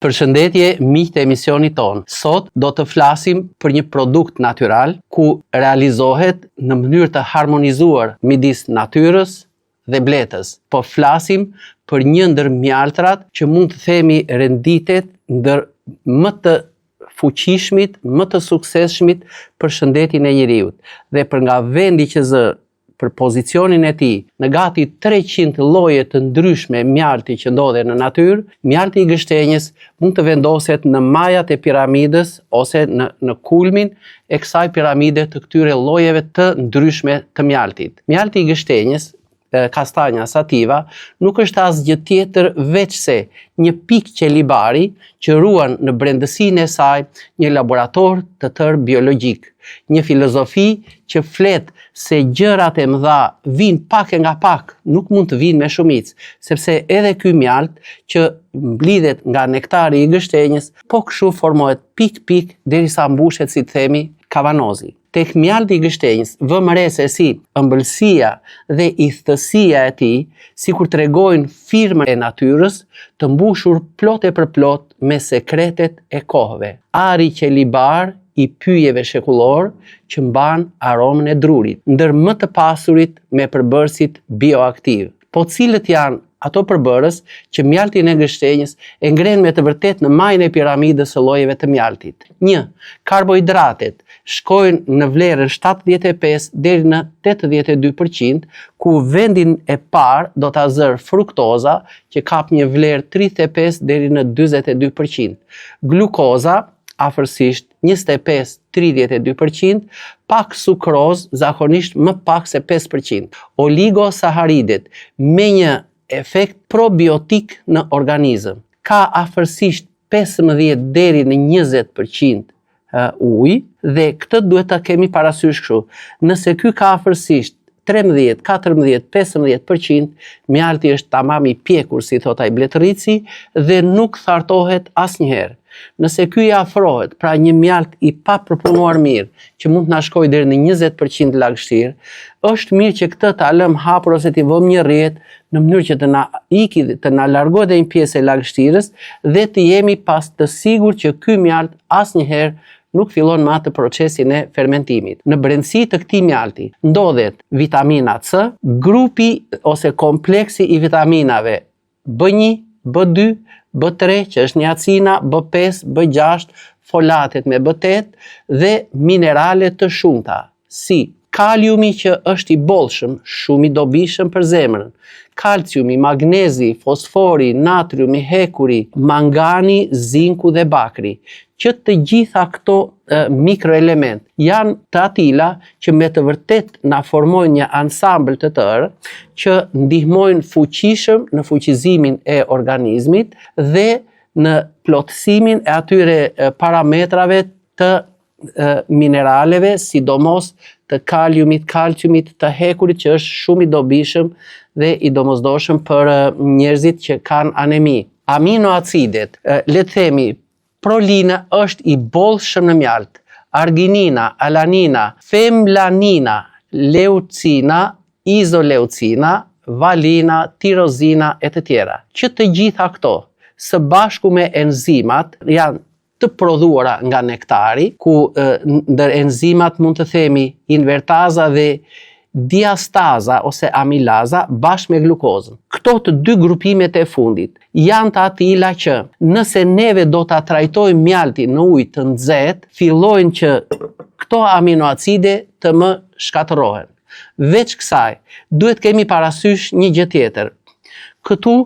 Përshëndetje miq të emisionit ton. Sot do të flasim për një produkt natyral ku realizohet në mënyrë të harmonizuar midis natyrës dhe bletës. Po flasim për një ndër mjaltrat që mund të themi renditet ndër më të fuqishmit, më të suksesshmit për shëndetin e njeriut. Dhe për nga vendi që zë për pozicionin e tij në gati 300 lloje të ndryshme mjalti që ndodhen në natyrë, mjalti i gështenjës mund të vendoset në majat e piramidës ose në kulmin e kësaj piramide të këtyre llojeve të ndryshme të mjaltit. Mjalti i gështenjës, Castanea sativa, nuk është asgjë tjetër veç se një pikë qelibari që ruan në brendësinë e saj një laborator të tërë biologjik. Një filozofi që flet se gjërat e mëdha vinë pak e nga pak, nuk mund të vinë me shumicë, sepse edhe ky mjalt që mblidhet nga nektari i gështenjës, po kështu formohet pik derisa mbushet, si të themi, kavanozi. Tek mjalti i gështenjës vëmë re se si ëmbëlsia dhe ithtësia e tij, sikur tregojnë firmën e natyrës, të mbushur plot e përplot me sekretet e kohëve. Ari qelibar i pyjeve shekullor që mban aromën e drurit, ndër më të pasurit me përbërësit bioaktiv. Po cilët janë ato përbërës që mjaltin e gështenjës e ngren me të vërtet në majën e piramidës së llojeve të mjaltit? 1. Karbohidratet shkojnë në vlerën 75 deri në 82%, ku vendin e parë do ta zër fruktoza që kap një vlerë 35 deri në 42%. Glukoza afërsisht 25-32%, pak sukroz zakonisht më pak se 5%. Oligosaharidet me një efekt probiotik në organizëm. Ka afërsisht 15 deri në 20% ujë dhe këtë duhet ta kemi parasysh kështu. Nëse ky ka afërsisht 13, 14, 15%, mjalti është tamam i pjekur, si thot ai Bletërici, dhe nuk thartohet asnjëherë. Nëse ky i afrohet, pra një mjalt i papërpunuar mirë, që mund të na shkojë deri në 20% lagështirë, është mirë që këtë ta lëm hapur ose t'i vëmë një rrjet në mënyrë që të na largohet një pjesë e lagështirës dhe të jemi pas të sigurt që ky mjalt asnjëherë nuk fillon me atë procesin e fermentimit. Në brendësi të këtij mjalti ndodhet vitamina C, grupi ose kompleksi i vitaminave B1, B2, B3, që është niacina, B5, B6, folatet me B8 dhe minerale të shumta, si kaliumi që është i bollshëm, shumë i dobishëm për zemrën, kalciumi, magnezi, fosfori, natriumi, hekuri, mangani, zinku dhe bakri, që të gjitha këto mikroelement janë të atilla që me të vërtet na formojnë një ansambël të tërë që ndihmojnë fuqishëm në fuqizimin e organizmit dhe në plotësimin e atyre parametrave të mineraleve, sidomos të kaliumit, kalciumit, të hekurit që është shumë i dobishëm dhe i domosdoshëm për njerëzit që kanë anemi. Aminoacidet, le të themi, prolina është i bollshëm në mjalt, arginina, alanina, femlanina, leucina, izoleucina, valina, tirozina e të tjera. Që të gjitha këto, së bashku me enzimat, janë të prodhuara nga nektari, ku ndër enzimat mund të themi invertaza dhe diastaza ose amilaza bashkë me glukozën. Këto të dy grupimet e fundit janë të atilla që nëse neve do ta trajtojmë mjaltin në ujë të nxehtë, fillojnë që këto aminoacide të më shkatërrohen. Veç kësaj, duhet kemi parasysh një gjë tjetër. Këtu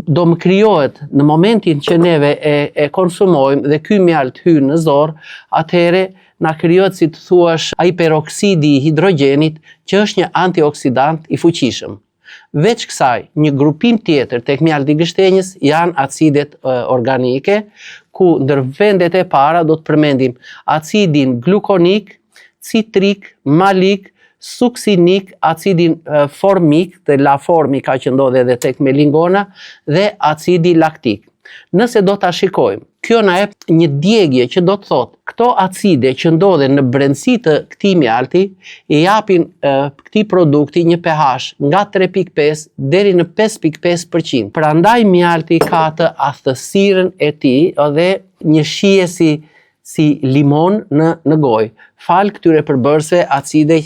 do më krijohet në momentin që neve e konsumojmë dhe ky mjalt hyn në zor, atëherë na krijohet, si të thuash, ai peroksidi i hidrogenit, që është një antioksidant i fuqishëm. Veç kësaj, një grupim tjetër tek mjalti i gështenjës janë acidet organike, ku ndër vendet e para do të përmendim acidin glukonik, citrik, malik, suksinik, acidin formik, dhe la formika që ndodhe edhe tek melingona, dhe acidi laktik. Nëse do ta shikojmë, kjo na jep një djegje që do të thotë këto acide që ndodhen në brendësi të këtij mjalti i japin këtij produkti një pH nga 3.5 deri në 5.5%. Prandaj mjalti ka atë athësirën e tij dhe një shije si limon në gojë, fal këtyre përbërësve acide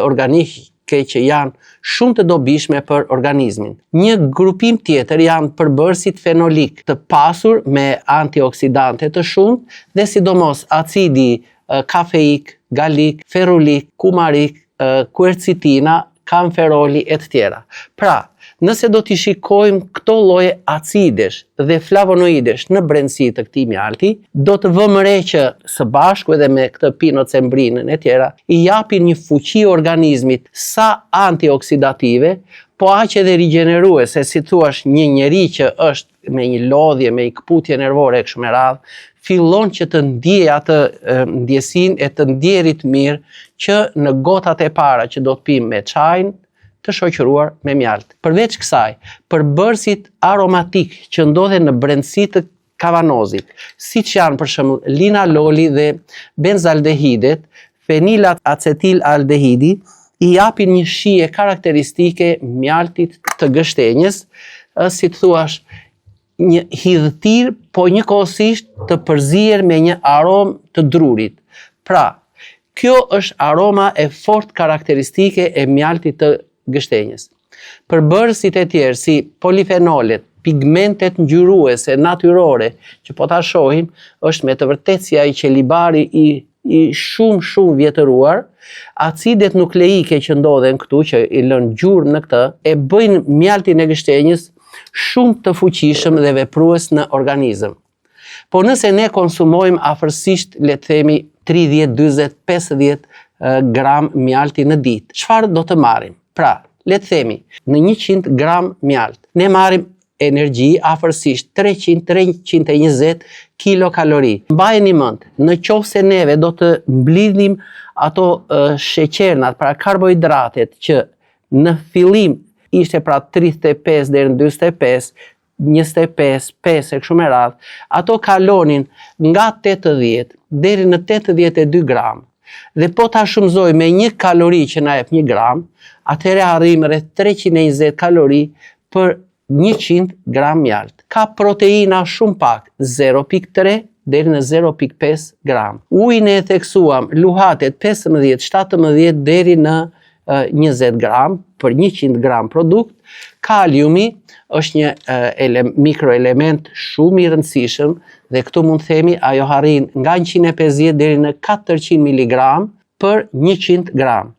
organike që janë shumë të dobishme për organizmin. Një grupim tjetër janë përbërësit fenolik, të pasur me antioksidante të shumtë dhe sidomos acidi kafeik, galik, ferulik, kumarik, quercitina, kamferoli e të tjera. Pra, nëse do t'i shikojmë këto lloje acidesh dhe flavonoidesh në brendësi të këtij mjalti, do të vëmë re që së bashku edhe me këtë pinocembrinën e tjera, i japin një fuqi organizmit sa antioksidative, po aq edhe rigjeneruese, si thuash një njeri që është me një lodhje, me një këputje nervore e kështu me radhë, fillon që të ndjej atë ndjesinë e të ndjerit mirë që në gotat e para që do të pim me çajin të shoqëruar me mjalt. Përveç kësaj, përbërësit aromatik që ndodhen në brendësi të kavanozit, siç janë për shembull linaloli dhe benzaldehidet, fenilacetialdehidi, i japin një shije karakteristike mjaltit të gështenjës, si të thuash një hidhëtir, po njëkohësisht të përzier me një aromë të drurit. Pra, kjo është aroma e fort karakteristike e mjaltit të gështenjës. Përbërësit e tjerë si polifenolet, pigmentet ngjyruese natyrore që po ta shohim, është me të vërtetë si ai qelibari i shumë vjetëruar, acidet nukleike që ndodhen këtu, që i lën gjurmë në këtë, e bëjnë mjaltin e gështenjës shumë të fuqishëm dhe veprues në organizëm. Po nëse ne konsumojmë afërsisht, le të themi 30, 40, 50 gram mjalti në ditë, çfarë do të marrim? Pra, le të themi, në 100 gram mjalt, ne marrim energji afërsisht 300-320 kilokalori. Mbajeni mend, në qoftë se neve do të mblidhim ato sheqernat, pra karbohidratet që në fillim ishte pra 35 deri në 45, 25, 5 e kështu me radhë, ato kalonin nga 80 deri në 82 gram. Dhe po ta shumëzoj me 1 kalori që na jep 1 gram, atëherë arrim rreth 320 kalori për 100 gram mjalt. Ka proteina shumë pak, 0.3 deri në 0.5 gram. Ujin e theksuam, luhatet 15, 17 deri në 20 gram për 100 gram produkt. Kaliumi është një mikroelement shumë i rëndësishëm dhe këtu mund të themi ajo arrin nga 150 deri në 400 mg për 100 gram.